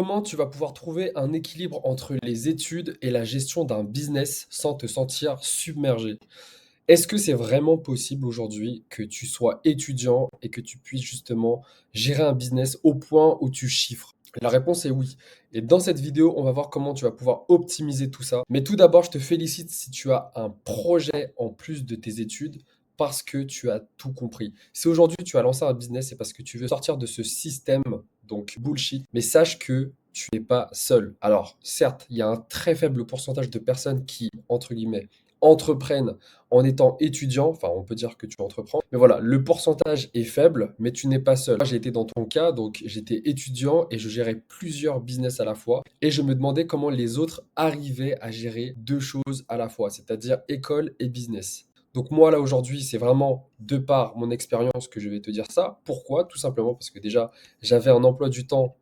Comment tu vas pouvoir trouver un équilibre entre les études et la gestion d'un business sans te sentir submergé? Est-ce que c'est vraiment possible aujourd'hui que tu sois étudiant et que tu puisses justement gérer un business au point où tu chiffres? La réponse est oui. Et dans cette vidéo, on va voir comment tu vas pouvoir optimiser tout ça. Mais tout d'abord, je te félicite si tu as un projet en plus de tes études parce que tu as tout compris. Si aujourd'hui tu as lancé un business, c'est parce que tu veux sortir de ce système, donc bullshit, mais sache que tu n'es pas seul. Alors, certes, il y a un très faible pourcentage de personnes qui, entre guillemets, entreprennent en étant étudiant, enfin on peut dire que tu entreprends, mais voilà, le pourcentage est faible, mais tu n'es pas seul. Moi, j'ai été dans ton cas, donc j'étais étudiant et je gérais plusieurs business à la fois, et je me demandais comment les autres arrivaient à gérer deux choses à la fois, c'est-à-dire école et business. Donc moi là aujourd'hui, c'est vraiment de par mon expérience que je vais te dire ça. Pourquoi? Tout simplement parce que déjà, j'avais un emploi du temps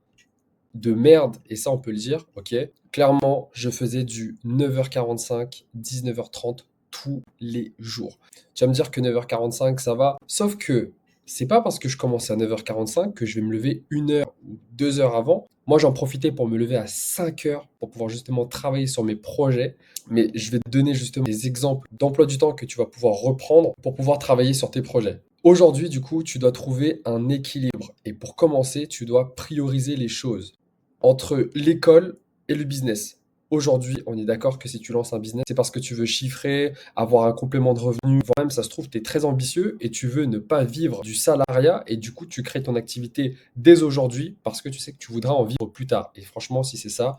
de merde, et ça on peut le dire, ok. Clairement, je faisais du 9h45, 19h30 tous les jours. Tu vas me dire que 9h45 ça va, sauf que c'est pas parce que je commence à 9h45 que je vais me lever 1 heure ou 2 heures avant. Moi, j'en profitais pour me lever à 5 heures pour pouvoir justement travailler sur mes projets. Mais je vais te donner justement des exemples d'emploi du temps que tu vas pouvoir reprendre pour pouvoir travailler sur tes projets. Aujourd'hui, du coup, tu dois trouver un équilibre. Et pour commencer, tu dois prioriser les choses entre l'école et le business. Aujourd'hui, on est d'accord que si tu lances un business, c'est parce que tu veux chiffrer, avoir un complément de revenu, voire même ça se trouve, tu es très ambitieux et tu veux ne pas vivre du salariat et du coup, tu crées ton activité dès aujourd'hui parce que tu sais que tu voudras en vivre plus tard. Et franchement, si c'est ça,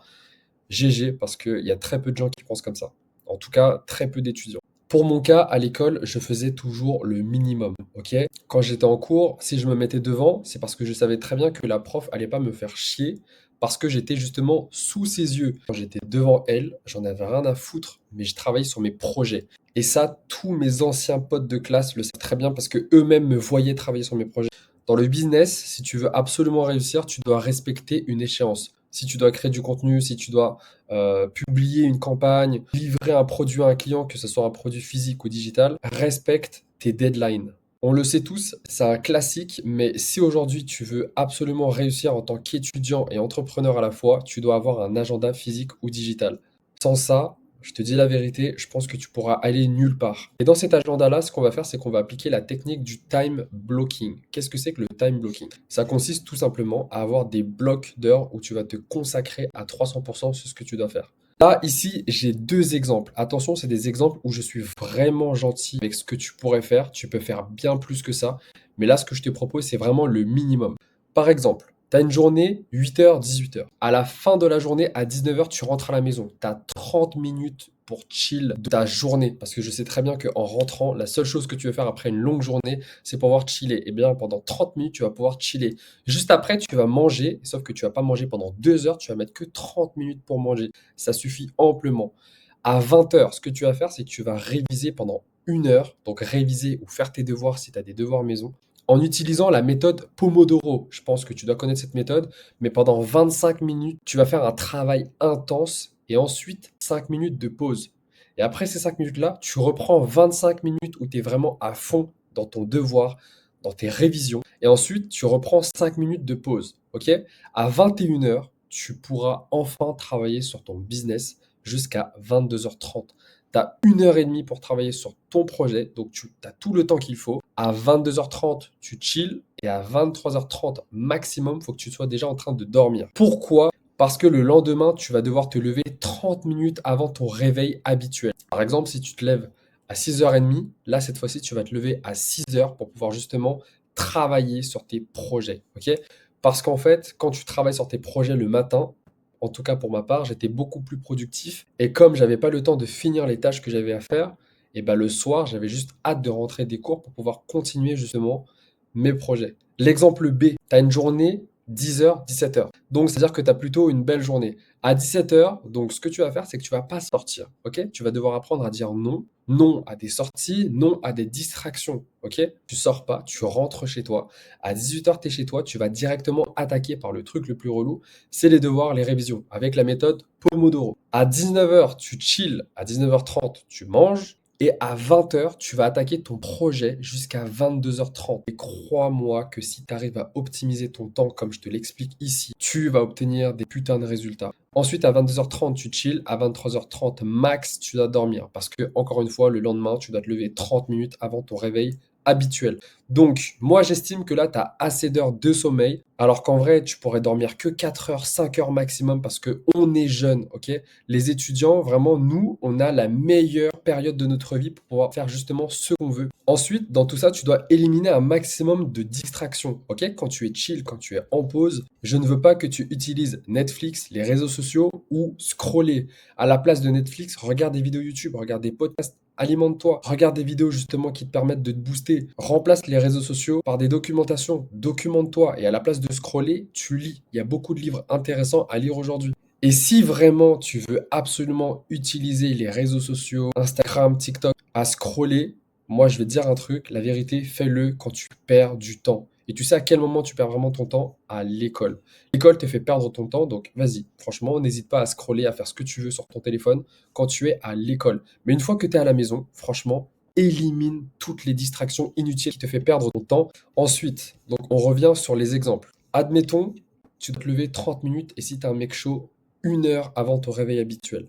GG, parce qu'il y a très peu de gens qui pensent comme ça. En tout cas, très peu d'étudiants. Pour mon cas, à l'école, je faisais toujours le minimum, ok? Quand j'étais en cours, si je me mettais devant, c'est parce que je savais très bien que la prof allait pas me faire chier, parce que j'étais justement sous ses yeux. Quand j'étais devant elle, j'en avais rien à foutre, mais je travaillais sur mes projets. Et ça, tous mes anciens potes de classe le savent très bien parce que eux-mêmes me voyaient travailler sur mes projets. Dans le business, si tu veux absolument réussir, tu dois respecter une échéance. Si tu dois créer du contenu, si tu dois publier une campagne, livrer un produit à un client, que ce soit un produit physique ou digital, respecte tes deadlines. On le sait tous, c'est un classique, mais si aujourd'hui tu veux absolument réussir en tant qu'étudiant et entrepreneur à la fois, tu dois avoir un agenda physique ou digital. Sans ça, je te dis la vérité, je pense que tu pourras aller nulle part. Et dans cet agenda-là, ce qu'on va faire, c'est qu'on va appliquer la technique du time blocking. Qu'est-ce que c'est que le time blocking? Ça consiste tout simplement à avoir des blocs d'heures où tu vas te consacrer à 300% sur ce que tu dois faire. Là, ici, j'ai deux exemples. Attention, c'est des exemples où je suis vraiment gentil avec ce que tu pourrais faire. Tu peux faire bien plus que ça. Mais là, ce que je te propose, c'est vraiment le minimum. Par exemple, tu as une journée 8h, 18h. À la fin de la journée, à 19h, tu rentres à la maison. Tu as 30 minutes pour chill de ta journée. Parce que je sais très bien qu'en rentrant, la seule chose que tu veux faire après une longue journée, c'est pouvoir chiller. Et bien, pendant 30 minutes, tu vas pouvoir chiller. Juste après, tu vas manger. Sauf que tu vas pas manger pendant 2 heures. Tu vas mettre que 30 minutes pour manger. Ça suffit amplement. À 20h, ce que tu vas faire, c'est que tu vas réviser pendant 1 heure. Donc, réviser ou faire tes devoirs si tu as des devoirs maison en utilisant la méthode Pomodoro. Je pense que tu dois connaître cette méthode, mais pendant 25 minutes, tu vas faire un travail intense et ensuite 5 minutes de pause. Et après ces 5 minutes-là, tu reprends 25 minutes où tu es vraiment à fond dans ton devoir, dans tes révisions. Et ensuite, tu reprends 5 minutes de pause. Ok? À 21h, tu pourras enfin travailler sur ton business jusqu'à 22h30. Tu as 1 heure et demie pour travailler sur ton projet, donc tu as tout le temps qu'il faut. À 22h30, tu chill et à 23h30 maximum, il faut que tu sois déjà en train de dormir. Pourquoi? Parce que le lendemain, tu vas devoir te lever 30 minutes avant ton réveil habituel. Par exemple, si tu te lèves à 6h30, là, cette fois-ci, tu vas te lever à 6h pour pouvoir justement travailler sur tes projets. Ok? Parce qu'en fait, quand tu travailles sur tes projets le matin, en tout cas pour ma part, j'étais beaucoup plus productif. Et comme j'avais pas le temps de finir les tâches que j'avais à faire, et ben le soir, j'avais juste hâte de rentrer des cours pour pouvoir continuer justement mes projets. L'exemple B, tu as une journée 10h, 17h. Donc, c'est-à-dire que tu as plutôt une belle journée. À 17h, donc ce que tu vas faire, c'est que tu vas pas sortir, ok? Tu vas devoir apprendre à dire non. Non à des sorties, non à des distractions, ok? Tu sors pas, tu rentres chez toi. À 18h, tu es chez toi, tu vas directement attaquer par le truc le plus relou, c'est les devoirs, les révisions, avec la méthode Pomodoro. À 19h, tu chill. À 19h30, tu manges. Et à 20h, tu vas attaquer ton projet jusqu'à 22h30. Et crois-moi que si tu arrives à optimiser ton temps comme je te l'explique ici, tu vas obtenir des putains de résultats. Ensuite, à 22h30, tu chill. À 23h30 max, tu dois dormir. Parce que, encore une fois, le lendemain, tu dois te lever 30 minutes avant ton réveil habituel. Donc, moi, j'estime que là, tu as assez d'heures de sommeil, alors qu'en vrai, tu pourrais dormir que 4 heures, 5 heures maximum parce que on est jeune, ok? Les étudiants, vraiment, nous, on a la meilleure période de notre vie pour pouvoir faire justement ce qu'on veut. Ensuite, dans tout ça, tu dois éliminer un maximum de distractions, ok? Quand tu es chill, quand tu es en pause, je ne veux pas que tu utilises Netflix, les réseaux sociaux ou scroller. À la place de Netflix, regarde des vidéos YouTube, regarde des podcasts. Alimente-toi, regarde des vidéos justement qui te permettent de te booster. Remplace les réseaux sociaux par des documentations. Documente-toi et à la place de scroller, tu lis. Il y a beaucoup de livres intéressants à lire aujourd'hui. Et si vraiment tu veux absolument utiliser les réseaux sociaux, Instagram, TikTok, à scroller, moi je vais te dire un truc, la vérité, fais-le quand tu perds du temps. Et tu sais à quel moment tu perds vraiment ton temps? À l'école. L'école te fait perdre ton temps, donc vas-y, franchement, n'hésite pas à scroller, à faire ce que tu veux sur ton téléphone quand tu es à l'école. Mais une fois que tu es à la maison, franchement, élimine toutes les distractions inutiles qui te fait perdre ton temps. Ensuite, donc on revient sur les exemples. Admettons, tu dois te lever 30 minutes et si tu es un mec chaud, 1 heure avant ton réveil habituel.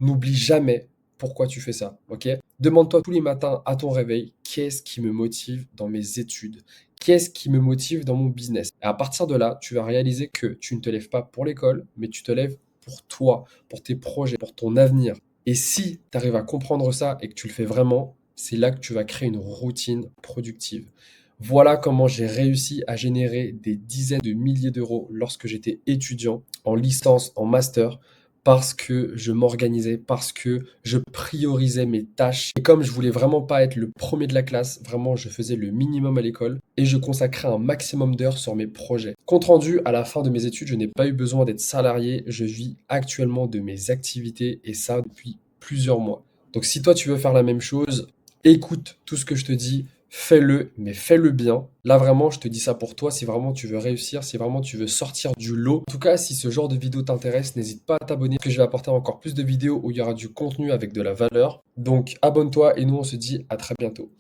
N'oublie jamais pourquoi tu fais ça, ok? Demande-toi tous les matins à ton réveil, qu'est-ce qui me motive dans mes études? Qu'est-ce qui me motive dans mon business? Et à partir de là, tu vas réaliser que tu ne te lèves pas pour l'école, mais tu te lèves pour toi, pour tes projets, pour ton avenir. Et si tu arrives à comprendre ça et que tu le fais vraiment, c'est là que tu vas créer une routine productive. Voilà comment j'ai réussi à générer des dizaines de milliers d'euros lorsque j'étais étudiant, en licence, en master, parce que je m'organisais, parce que je priorisais mes tâches. Et comme je voulais vraiment pas être le premier de la classe, vraiment je faisais le minimum à l'école et je consacrais un maximum d'heures sur mes projets. Compte rendu, à la fin de mes études, je n'ai pas eu besoin d'être salarié, je vis actuellement de mes activités et ça depuis plusieurs mois. Donc si toi tu veux faire la même chose, écoute tout ce que je te dis, fais-le, mais fais-le bien. Là, vraiment, je te dis ça pour toi. Si vraiment tu veux réussir, si vraiment tu veux sortir du lot. En tout cas, si ce genre de vidéo t'intéresse, n'hésite pas à t'abonner, parce que je vais apporter encore plus de vidéos où il y aura du contenu avec de la valeur. Donc, abonne-toi et nous, on se dit à très bientôt.